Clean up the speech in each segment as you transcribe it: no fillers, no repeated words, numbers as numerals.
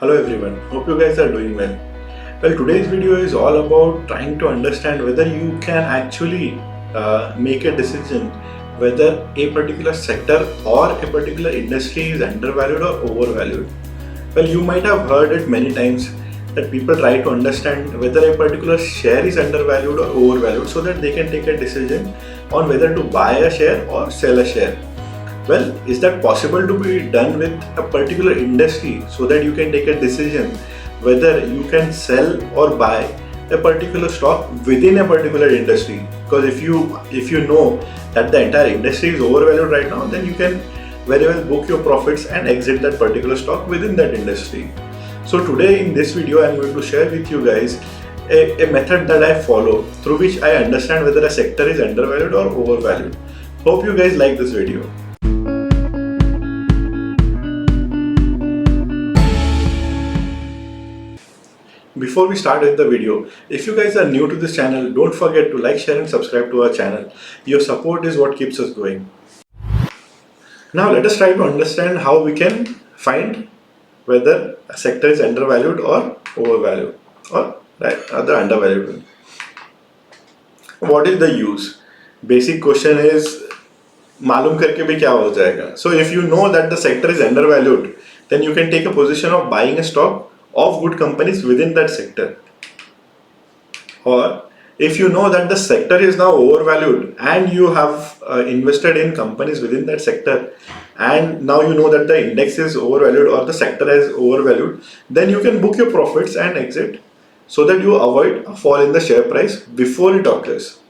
Hello everyone, hope you guys are doing well. Well, today's video is all about trying to understand whether you can actually make a decision whether a particular sector or a particular industry is undervalued or overvalued. Well, you might have heard it many times that people try to understand whether a particular share is undervalued or overvalued so that they can take a decision on whether to buy a share or sell a share. Well, is that possible to be done with a particular industry so that you can take a decision whether you can sell or buy a particular stock within a particular industry? Because if you know that the entire industry is overvalued right now, then you can very well book your profits and exit that particular stock within that industry. So today in this video, I'm going to share with you guys a method that I follow through which I understand whether a sector is undervalued or overvalued. Hope you guys like this video. Before we start with the video, if you guys are new to this channel, don't forget to like, share and subscribe to our channel. Your support is what keeps us going. Now let us try to understand how we can find whether a sector is undervalued or overvalued or the undervalued one. What is the use? Basic question is मालूम करके भी क्या हो जाएगा? So if you know that the sector is undervalued, then you can take a position of buying a stock of good companies within that sector. Or if you know that the sector is now overvalued and you have invested in companies within that sector, and now you know that the index is overvalued or the sector is overvalued, then you can book your profits and exit so that you avoid a fall in the share price before it occurs.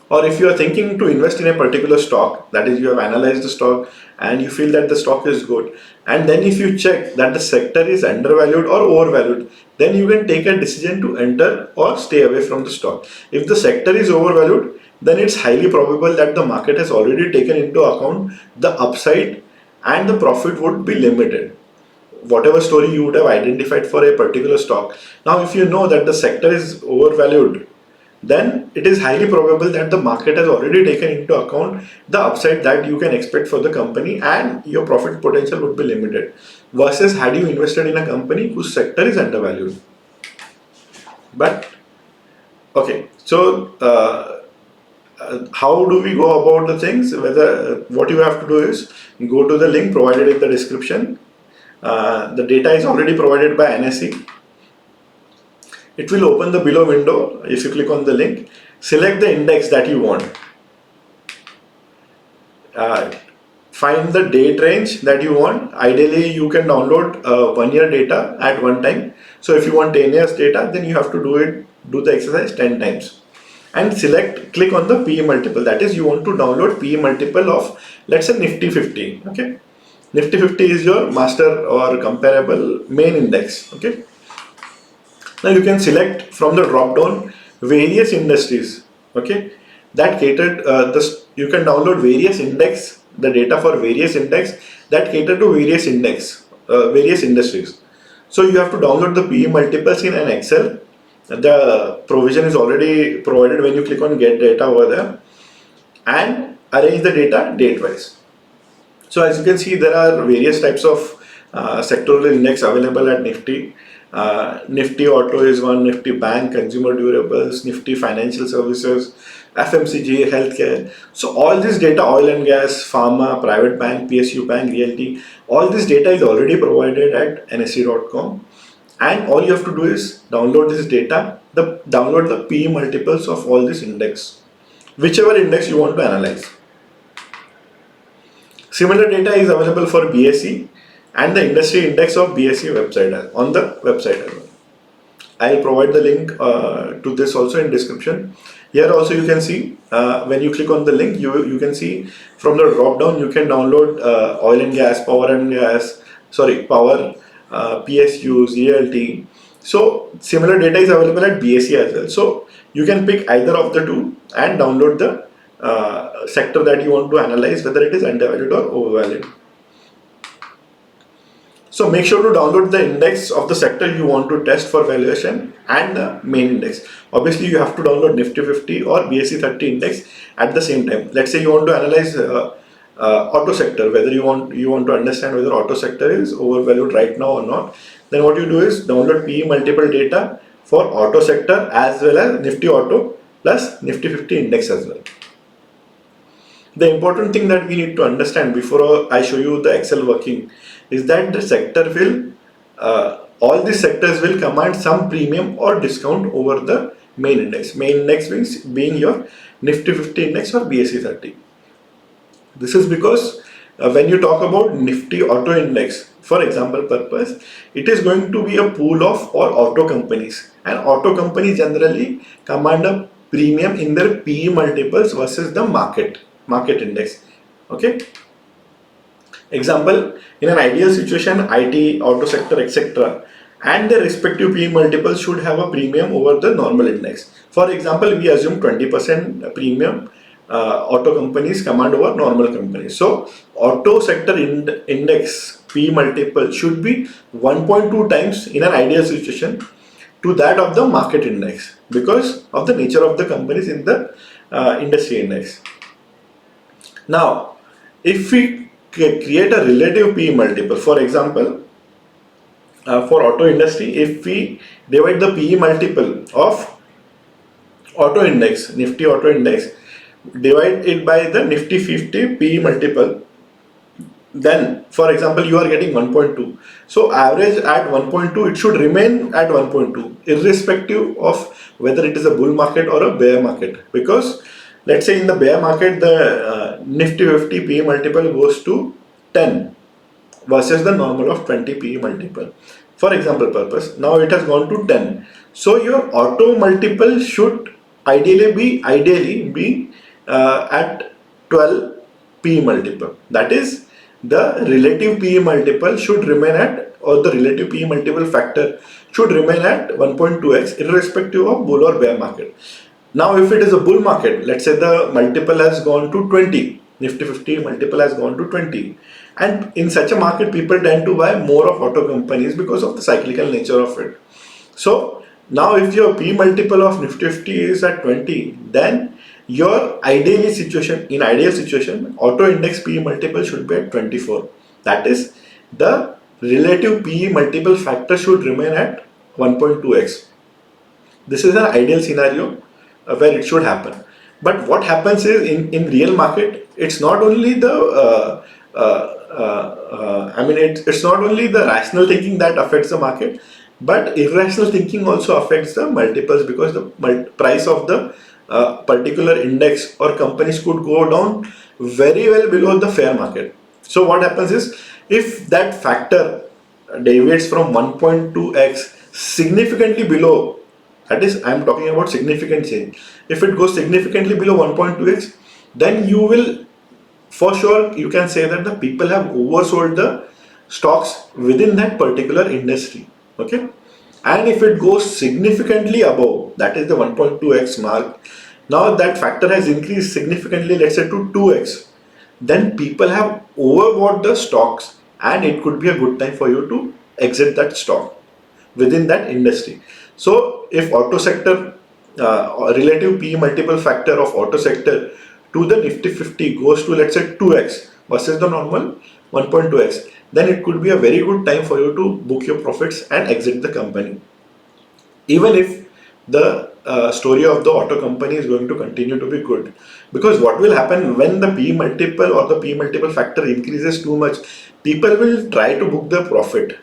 Or if you are thinking to invest in a particular stock, that is, you have analyzed the stock and you feel that the stock is good, and then if you check that the sector is undervalued or overvalued, then you can take a decision to enter or stay away from the stock. If the sector is overvalued, then it's highly probable that the market has already taken into account the upside and the profit would be limited. Whatever story you would have identified for a particular stock. Now, if you know that the sector is overvalued, then it is highly probable that the market has already taken into account the upside that you can expect for the company and your profit potential would be limited, versus had you invested in a company whose sector is undervalued. But okay, so how do we go about the things? What you have to do is go to the link provided in the description. The data is already provided by NSE. It will open the below window. If you click on the link, select the index that you want. Find the date range that you want. Ideally, you can download 1 year data at one time. So if you want 10 years data, then you have to do the exercise 10 times. And click on the PE multiple. That is, you want to download PE multiple of, let's say, Nifty 50. Okay, Nifty 50 is your master or comparable main index. Okay. Now you can select from the drop down various industries, okay, that catered, you can download various index, the data for various index that cater to various industries. So you have to download the PE multiples in an Excel. The provision is already provided when you click on get data over there, and arrange the data date wise. So as you can see, there are various types of sectoral index available at Nifty. Nifty Auto is one, Nifty Bank, Consumer Durables, Nifty Financial Services, FMCG, Healthcare. So all this data, oil and gas, pharma, private bank, PSU bank, realty, all this data is already provided at nse.com, and all you have to do is download this data, download the PE multiples of all this index, whichever index you want to analyze. Similar data is available for BSE and the industry index of BSE website on the website as well. I'll provide the link to this also in description. Here also you can see when you click on the link, you can see from the drop down you can download oil and gas, power, PSUs, ELT. So similar data is available at BSE as well. So you can pick either of the two and download the sector that you want to analyze, whether it is undervalued or overvalued. So make sure to download the index of the sector you want to test for valuation and the main index. Obviously, you have to download Nifty 50 or BSE 30 index at the same time. Let's say you want to analyze auto sector, whether you want to understand whether auto sector is overvalued right now or not, then what you do is download PE multiple data for auto sector as well as Nifty Auto plus Nifty 50 index as well. The important thing that we need to understand before I show you the Excel working is that the sector will, all these sectors will command some premium or discount over the main index. Main index means being your Nifty 50 index or BSE 30. This is because when you talk about Nifty Auto Index, for example purpose, it is going to be a pool of all auto companies, and auto companies generally command a premium in their PE multiples versus the market index. Okay. Example, in an ideal situation, IT, auto sector, etc., and their respective PE multiples should have a premium over the normal index. For example, we assume 20% premium auto companies command over normal companies. So, auto sector index PE multiple should be 1.2 times in an ideal situation to that of the market index because of the nature of the companies in the industry index. Now, if we create a relative PE multiple, for example, for auto industry, if we divide the PE multiple of auto index, Nifty Auto Index, divide it by the Nifty 50 PE multiple, then for example you are getting 1.2. So average at 1.2, it should remain at 1.2 irrespective of whether it is a bull market or a bear market, because let's say in the bear market the Nifty 50 PE multiple goes to 10 versus the normal of 20 PE multiple. For example purpose, now it has gone to 10. So your auto multiple should ideally be at 12 PE multiple. That is, the relative PE multiple should remain at, or the relative PE multiple factor should remain at 1.2x irrespective of bull or bear market. Now if it is a bull market, let's say the multiple has gone to 20, Nifty 50 multiple has gone to 20, and in such a market people tend to buy more of auto companies because of the cyclical nature of it. So now if your P multiple of Nifty 50 is at 20, then your ideal situation, auto index P multiple should be at 24. That is, the relative P multiple factor should remain at 1.2x. This is an ideal scenario where it should happen. But what happens is in real market, it's not only the it's not only the rational thinking that affects the market, but irrational thinking also affects the multiples, because the price of the particular index or companies could go down very well below the fair market. So what happens is, if that factor deviates from 1.2x significantly below, that is, I am talking about significant change. If it goes significantly below 1.2x, then you will, for sure, you can say that the people have oversold the stocks within that particular industry. Okay. And if it goes significantly above, that is the 1.2x mark, now that factor has increased significantly, let's say to 2x, then people have overbought the stocks, and it could be a good time for you to exit that stock within that industry. So if auto sector relative P multiple factor of auto sector to the Nifty 50 goes to, let's say, 2x versus the normal 1.2x, then it could be a very good time for you to book your profits and exit the company, even if the story of the auto company is going to continue to be good. Because what will happen when the P multiple or the P multiple factor increases too much, people will try to book the profit.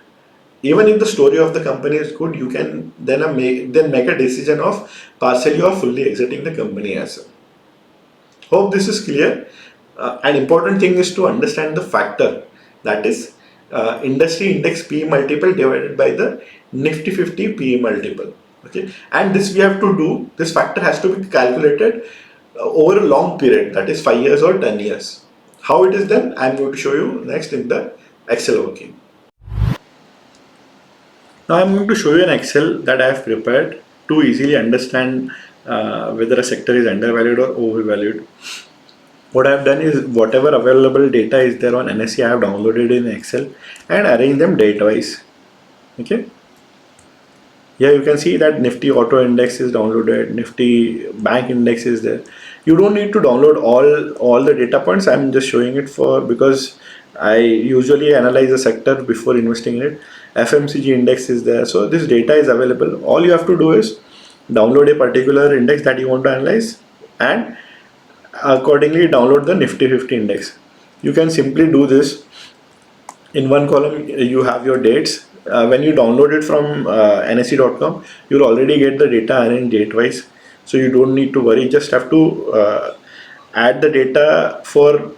Even if the story of the company is good, you can then make a decision of partially or fully exiting the company as well. Hope this is clear. An important thing is to understand the factor, that is industry index P multiple divided by the Nifty 50 P multiple. Okay, and this we have to do. This factor has to be calculated over a long period, that is 5 years or 10 years. How it is done, I am going to show you next in the Excel working. Now I'm going to show you an Excel that I have prepared to easily understand whether a sector is undervalued or overvalued. What I have done is, whatever available data is there on NSE, I have downloaded in Excel and arranged them date wise. Okay. Here you can see that Nifty Auto Index is downloaded, Nifty Bank Index is there, You don't need to download all the data points. I'm just showing it for because I usually analyze a sector before investing in it. FMCG index is there, so this data is available. All you have to do is download a particular index that you want to analyze, and accordingly download the Nifty 50 index. You can simply do this. In one column you have your dates. When you download it from nse.com, you'll already get the data arranged date wise, so you don't need to worry. Just have to add the data for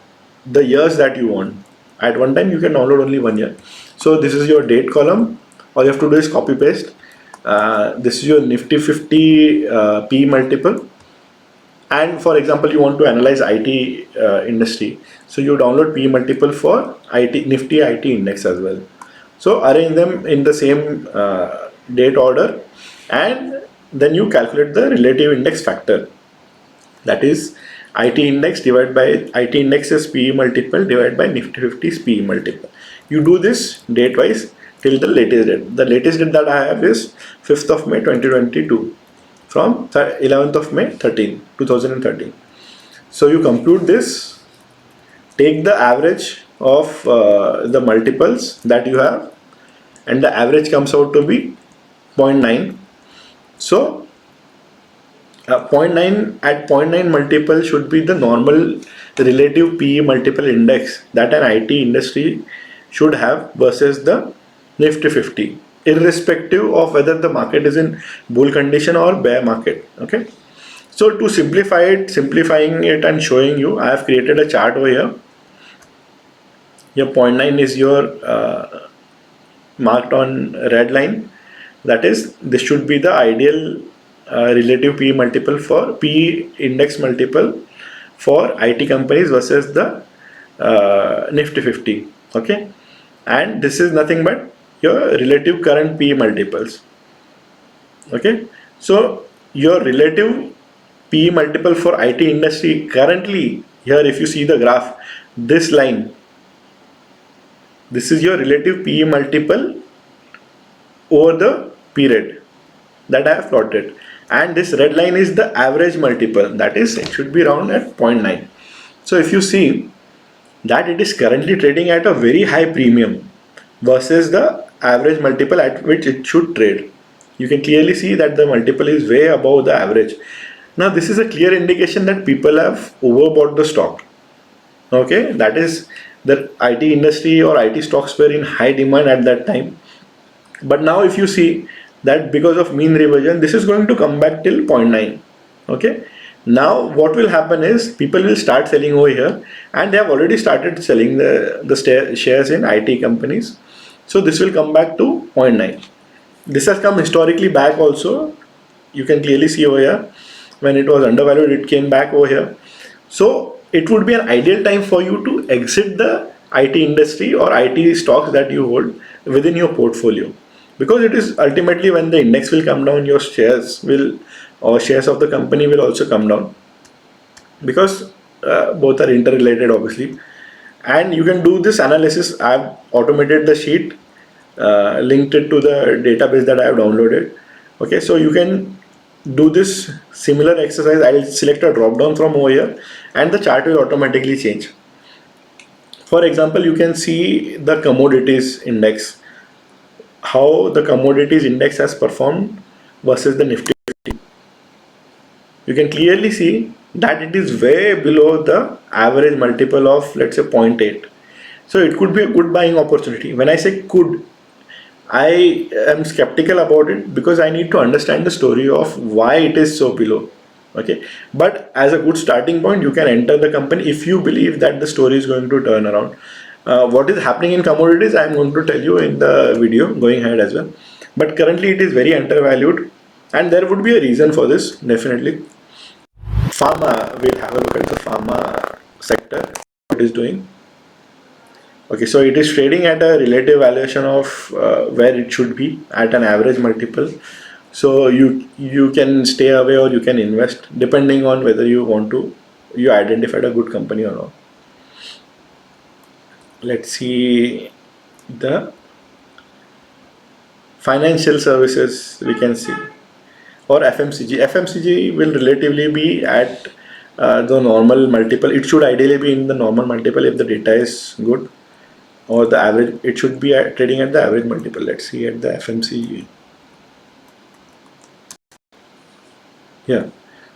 the years that you want. At one time you can download only 1 year. So this is your date column. All you have to do is copy paste. This is your Nifty 50 P multiple. And for example, you want to analyze IT industry, so you download P multiple for IT Nifty IT index as well. So arrange them in the same date order, and then you calculate the relative index factor. That is IT index divided by IT index's PE multiple divided by Nifty 50's PE multiple. You do this date wise till the latest date. The latest date that I have is 5th of May 2022 from 11th of May 2013. So you compute this, take the average of the multiples that you have, and the average comes out to be zero point 0.9. So 0.9 at 0.9 multiple should be the normal relative PE multiple index that an IT industry should have versus the Nifty 50, irrespective of whether the market is in bull condition or bear market. Okay. So to simplifying it and showing you, I have created a chart over here. Your 0.9 is your marked on red line. That is, this should be the ideal relative PE multiple for PE index multiple for IT companies versus the Nifty 50. Okay, and this is nothing but your relative current PE multiples. Okay, so your relative PE multiple for IT industry currently here, if you see the graph, this line, this is your relative PE multiple over the period that I have plotted, and this red line is the average multiple, that is, it should be around at 0.9. So if you see that it is currently trading at a very high premium versus the average multiple at which it should trade, you can clearly see that the multiple is way above the average. Now this is a clear indication that people have overbought the stock. Okay, that is, the IT industry or IT stocks were in high demand at that time. But now if you see that because of mean reversion, this is going to come back till 0.9. Okay, now what will happen is people will start selling over here, and they have already started selling the shares in IT companies. So this will come back to 0.9. This has come historically back also. You can clearly see over here, when it was undervalued, it came back over here. So it would be an ideal time for you to exit the IT industry or IT stocks that you hold within your portfolio, because it is ultimately when the index will come down, your shares will, or shares of the company will also come down, because both are interrelated obviously. And you can do this analysis. I have automated the sheet, linked it to the database that I have downloaded. Okay, so you can do this similar exercise. I'll select a drop down from over here, and the chart will automatically change. For example, you can see the commodities index, how the commodities index has performed versus the Nifty 50. You can clearly see that it is way below the average multiple of, let's say, 0.8. So it could be a good buying opportunity. When I say could, I am skeptical about it because I need to understand the story of why it is so below. Okay, but as a good starting point, you can enter the company if you believe that the story is going to turn around. What is happening in commodities, I am going to tell you in the video going ahead as well. But currently, it is very undervalued, and there would be a reason for this, definitely. Pharma, we'll have a look at the pharma sector, what it is doing. Okay, so it is trading at a relative valuation of where it should be at an average multiple. So you can stay away or you can invest depending on whether you want to, you identified a good company or not. Let's see the financial services, we can see, or FMCG. FMCG will relatively be at the normal multiple. It should ideally be in the normal multiple if the data is good, or the average. It should be trading at the average multiple. Let's see at the FMC. Yeah.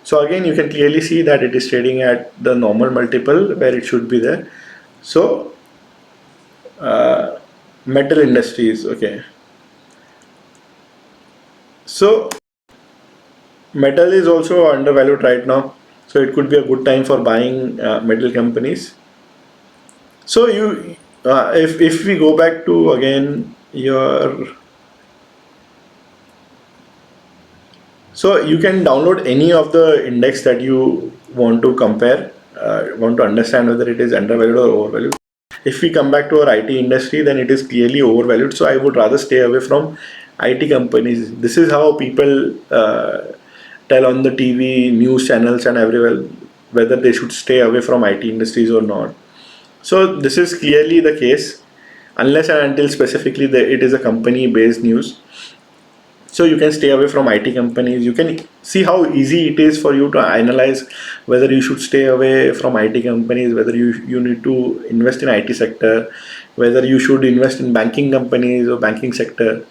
So again, you can clearly see that it is trading at the normal multiple where it should be there. So metal industries, okay. So metal is also undervalued right now. So it could be a good time for buying metal companies. So if we go back to again your, so you can download any of the index that you want to compare, want to understand whether it is undervalued or overvalued. If we come back to our IT industry, then it is clearly overvalued. So I would rather stay away from IT companies. This is how people tell on the TV, news channels, and everywhere whether they should stay away from IT industries or not. So this is clearly the case, unless and until specifically it is a company-based news. So you can stay away from IT companies. You can see how easy it is for you to analyze whether you should stay away from IT companies, whether you need to invest in IT sector, whether you should invest in banking companies or banking sector,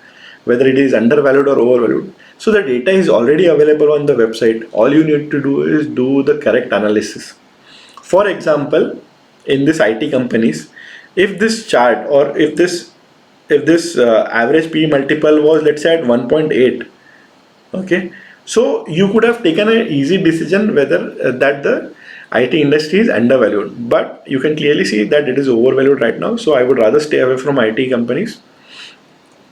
whether it is undervalued or overvalued. So the data is already available on the website. All you need to do is do the correct analysis. For example, in this IT companies, if this chart or if this average P multiple was, let's say, at 1.8, okay, so you could have taken an easy decision whether that the IT industry is undervalued, but you can clearly see that it is overvalued right now. So I would rather stay away from IT companies.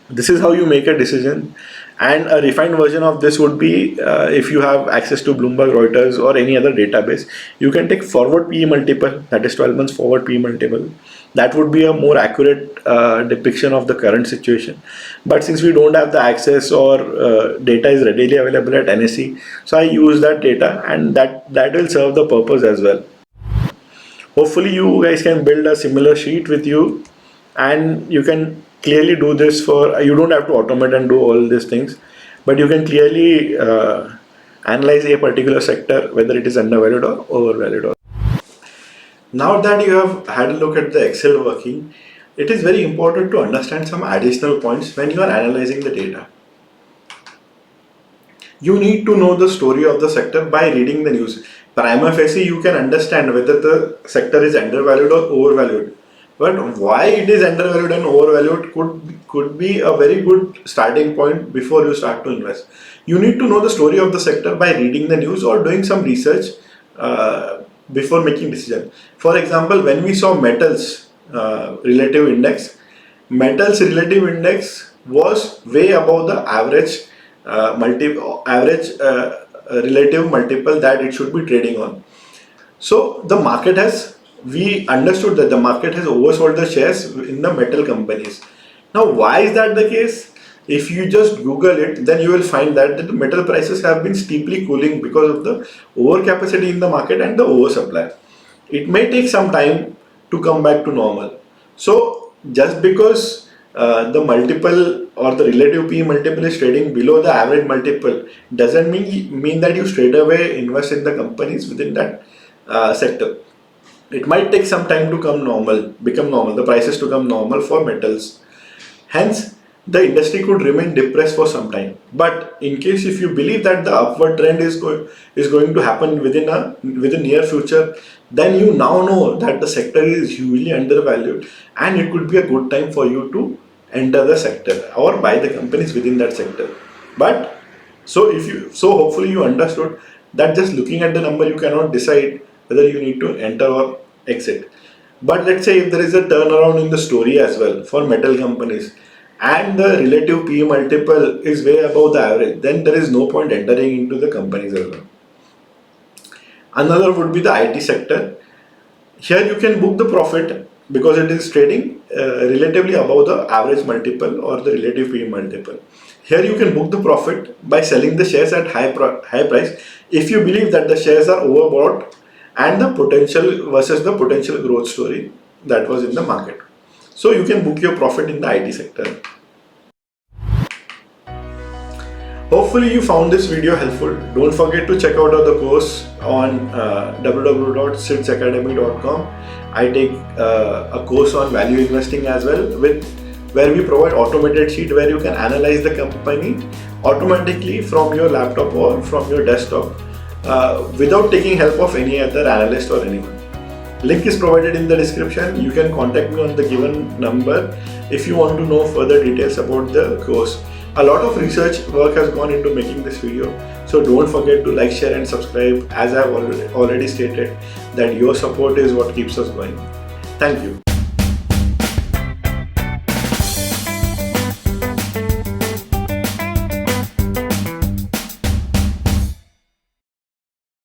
This is how you make a decision, and a refined version of this would be, if you have access to Bloomberg, Reuters, or any other database, you can take forward PE multiple, that is 12 months forward PE multiple. That would be a more accurate depiction of the current situation. But since we don't have the access, or data is readily available at NSE, so I use that data, and that will serve the purpose as well. Hopefully you guys can build a similar sheet with you, and you can clearly do this. For you don't have to automate and do all these things, but you can clearly analyze a particular sector whether it is undervalued or overvalued. Now that you have had a look at the Excel working, it is very important to understand some additional points when you are analyzing the data. You need to know the story of the sector by reading the news. Prima facie, you can understand whether the sector is undervalued or overvalued. But why it is undervalued and overvalued could be a very good starting point before you start to invest. You need to know the story of the sector by reading the news or doing some research before making decision. For example, when we saw metals relative index was way above the average relative multiple that it should be trading on. So we understood that the market has oversold the shares in the metal companies. Now, why is that the case? If you just Google it, then you will find that the metal prices have been steeply cooling because of the overcapacity in the market and the oversupply. It may take some time to come back to normal. So just because the multiple or the relative P multiple is trading below the average multiple doesn't mean that you straight away invest in the companies within that sector. It might take some time to become normal, the prices to come normal for metals. Hence, the industry could remain depressed for some time. But in case if you believe that the upward trend is going to happen within near future, then you now know that the sector is hugely undervalued, and it could be a good time for you to enter the sector or buy the companies within that sector. But hopefully you understood that just looking at the number you cannot decide whether you need to enter or exit. But let's say if there is a turnaround in the story as well for metal companies, and the relative P multiple is way above the average, then there is no point entering into the companies as well. Another would be the IT sector. Here you can book the profit because it is trading relatively above the average multiple or the relative P multiple. Here you can book the profit by selling the shares at high price if you believe that the shares are overbought and the potential versus the potential growth story that was in the market. So you can book your profit in the IT sector. Hopefully you found this video helpful. Don't forget to check out the course on www.sidsacademy.com. I take a course on value investing as well, with where we provide automated sheet where you can analyze the company automatically from your laptop or from your desktop without taking help of any other analyst or anyone. Link is provided in the description. You can contact me on the given number if you want to know further details about the course. A lot of research work has gone into making this video, so don't forget to like, share and subscribe. As I have already stated, that your support is what keeps us going. Thank you.